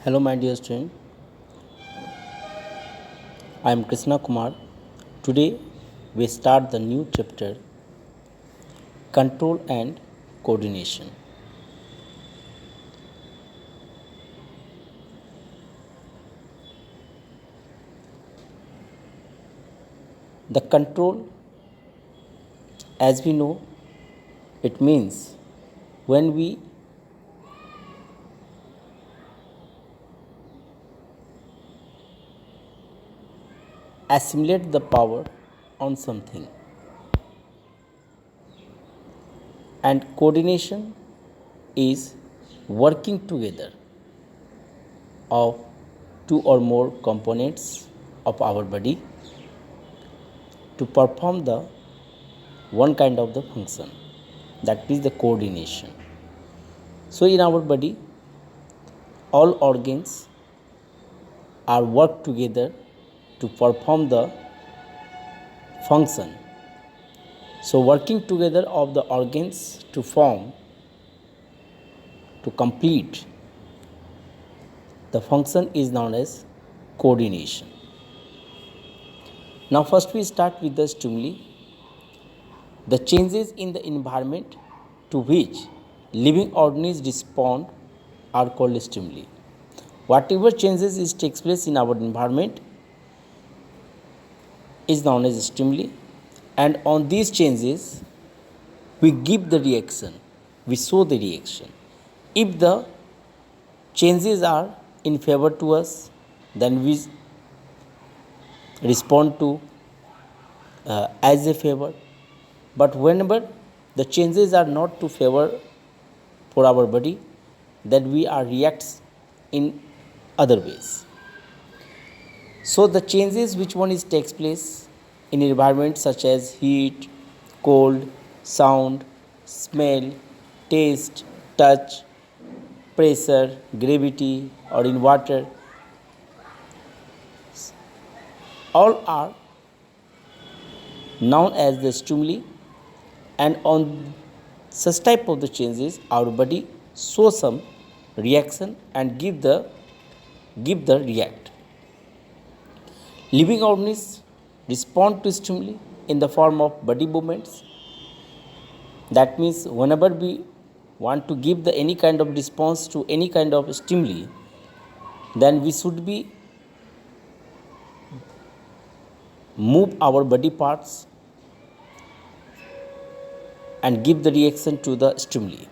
Hello, my dear student. I am Krishna Kumar. Today we start the new chapter Control and Coordination. The control, as we know, it means when we assimilate the power on something, and coordination is working together of two or more components of our body to perform the one kind of the function, that is the coordination. So in our body all organs are work together to perform the function. So working together of the organs to complete the function is known as coordination. Now first we start with the stimuli. The changes in the environment to which living organisms respond are called stimuli. Whatever changes takes place in our environment is known as stimuli, and on these changes we give the reaction, we show the reaction. If the changes are in favor to us, then we respond to as a favor. But whenever the changes are not to favor for our body, then we are reacts in other ways. So the changes which one is takes place in environment such as heat, cold, sound, smell, taste, touch, pressure, gravity, or in water, all are known as the stimuli, and on such type of the changes our body show some reaction and give the react. Living organisms respond to stimuli in the form of body movements. That means whenever we want to give the any kind of response to any kind of stimuli, then we should be move our body parts and give the reaction to the stimuli.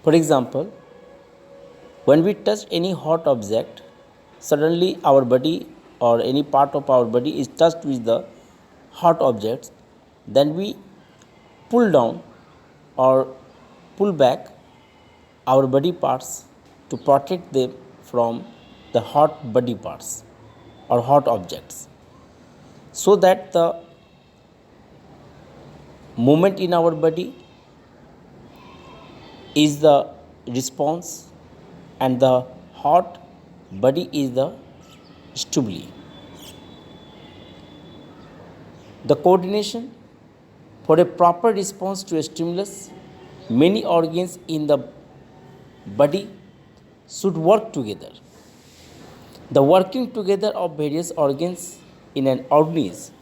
For example, when we touch any hot object, suddenly our body or any part of our body is touched with the hot objects, then we pull down or pull back our body parts to protect them from the hot body parts or hot objects, so that the movement in our body is the response and the hot body is the stimuli. The coordination, for a proper response to a stimulus, many organs in the body should work together. The working together of various organs in an organism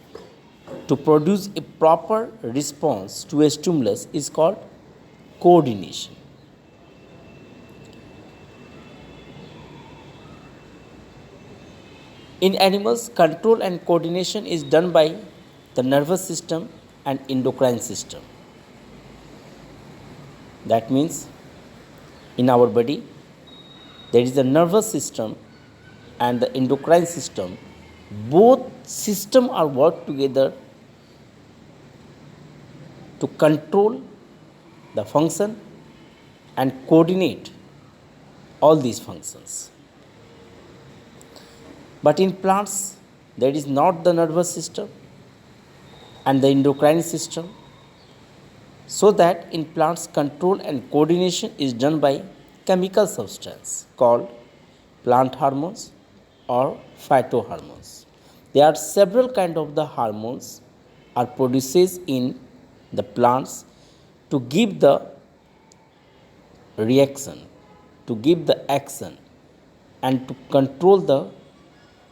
to produce a proper response to a stimulus is called coordination. In animals, control and coordination is done by the nervous system and endocrine system. That means in our body there is the nervous system and the endocrine system. Both systems are work together to control the function and coordinate all these functions. But in plants, there is not the nervous system and the endocrine system, so that in plants control and coordination is done by chemical substance called plant hormones or phytohormones. There are several kind of the hormones are produced in the plants to give the reaction to give the action and to control the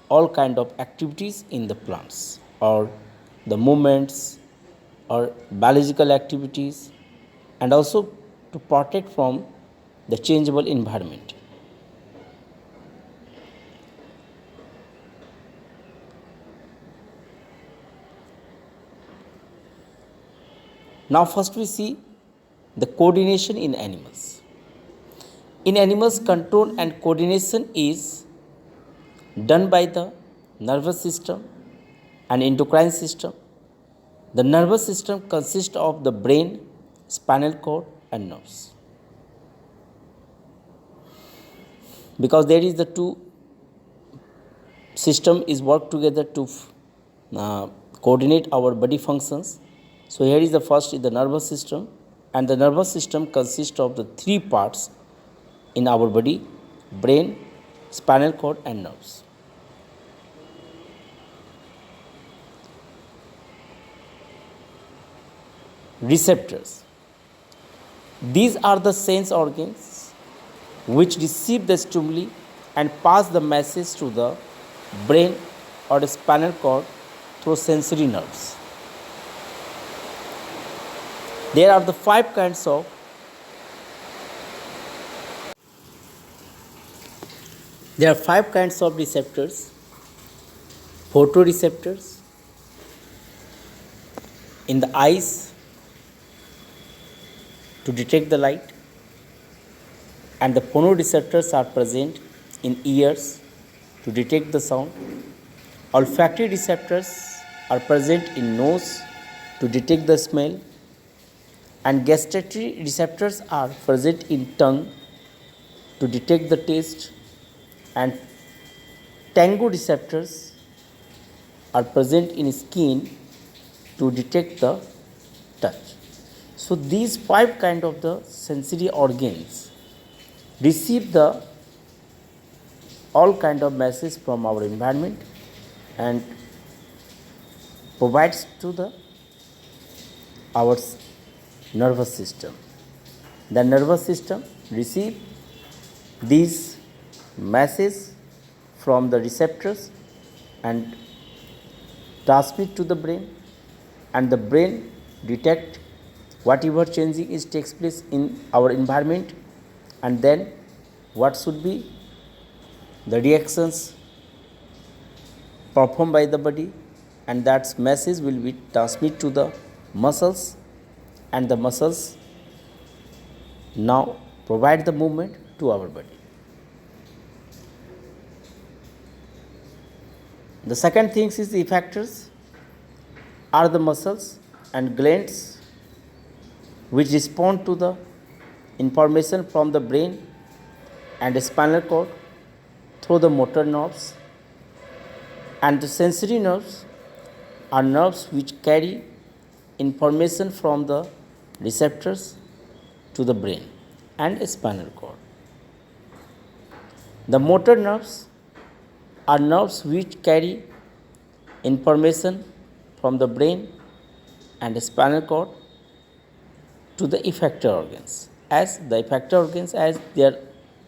all kind of activities in the plants or the movements or biological activities, and also to protect from the changeable environment. Now first we see the coordination in animals. In animals, control and coordination is done by the nervous system and endocrine system. The nervous system consists of the brain, spinal cord and nerves. Because there is the two system is work together to coordinate our body functions. So here is the first is the nervous system, and the nervous system consists of the three parts in our body: brain, spinal cord and nerves. Receptors. These are the sense organs which receive the stimuli and pass the message to the brain or the spinal cord through sensory nerves. There are the five kinds of receptors: photoreceptors in the eyes to detect the light, and the phonoreceptors are present in ears to detect the sound. Olfactory receptors are present in nose to detect the smell, and gustatory receptors are present in tongue to detect the taste, and tango receptors are present in skin to detect the touch. So these five kind of the sensory organs receive the all kind of message from our environment and provides to the our nervous system. The nervous system receive these message from the receptors and transmit to the brain, and the brain detect whatever changing is takes place in our environment, and then what should be the reactions performed by the body, and that message will be transmitted to the muscles, and the muscles now provide the movement to our body. The second thing is the effectors are the muscles and glands which respond to the information from the brain and spinal cord through the motor nerves, and the sensory nerves are nerves which carry information from the receptors to the brain and spinal cord. The motor nerves are nerves which carry information from the brain and spinal cord to the effector organs. As the effector organs, as there are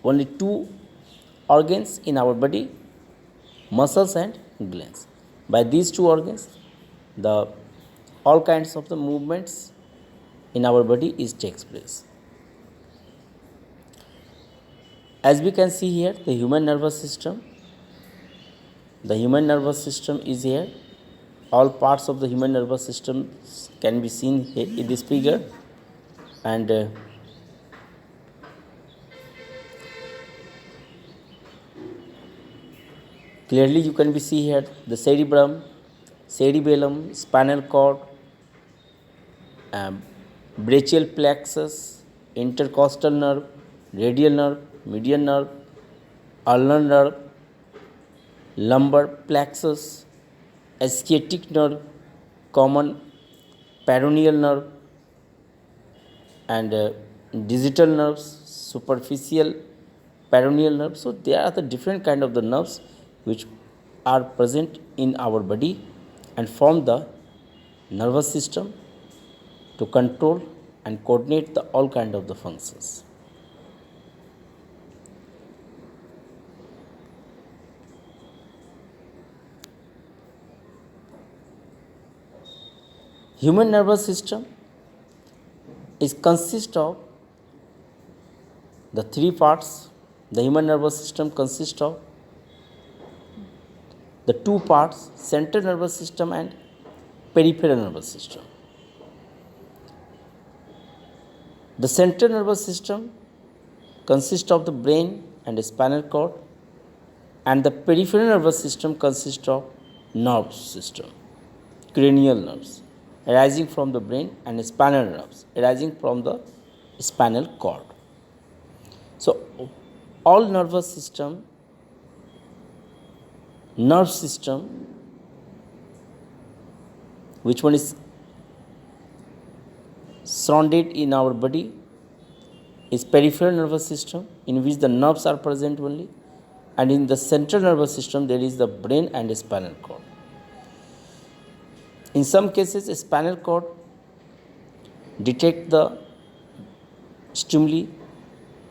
only two organs in our body, muscles and glands. By these two organs, the all kinds of the movements in our body is takes place. As we can see here, the human nervous system. The human nervous system is here. All parts of the human nervous system can be seen here in this figure, and clearly you can be see here the cerebellum, spinal cord, brachial plexus, intercostal nerve, radial nerve, median nerve, ulnar nerve, lumbar plexus, sciatic nerve, common peroneal nerve, and digital nerves, superficial peroneal nerve. So there are the different kind of the nerves which are present in our body and form the nervous system to control and coordinate the all kind of the functions. Human nervous system is consist of the three parts. The human nervous system consists of the two parts, central nervous system and peripheral nervous system. The central nervous system consists of the brain and spinal cord, and the peripheral nervous system consists of nerve system, cranial nerves arising from the brain and spinal nerves arising from the spinal cord. So all nerve system which one is surrounded in our body is peripheral nervous system, in which the nerves are present only, and in the central nervous system there is the brain and spinal cord. In some cases, a spinal cord detect the stimuli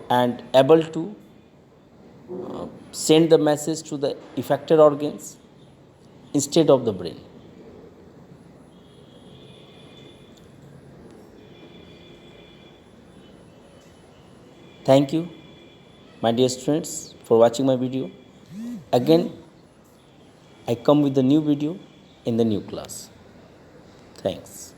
and able to send the message to the effector organs instead of the brain. Thank you, my dear students, for watching my video. Again, I come with the new video in the new class. Thanks.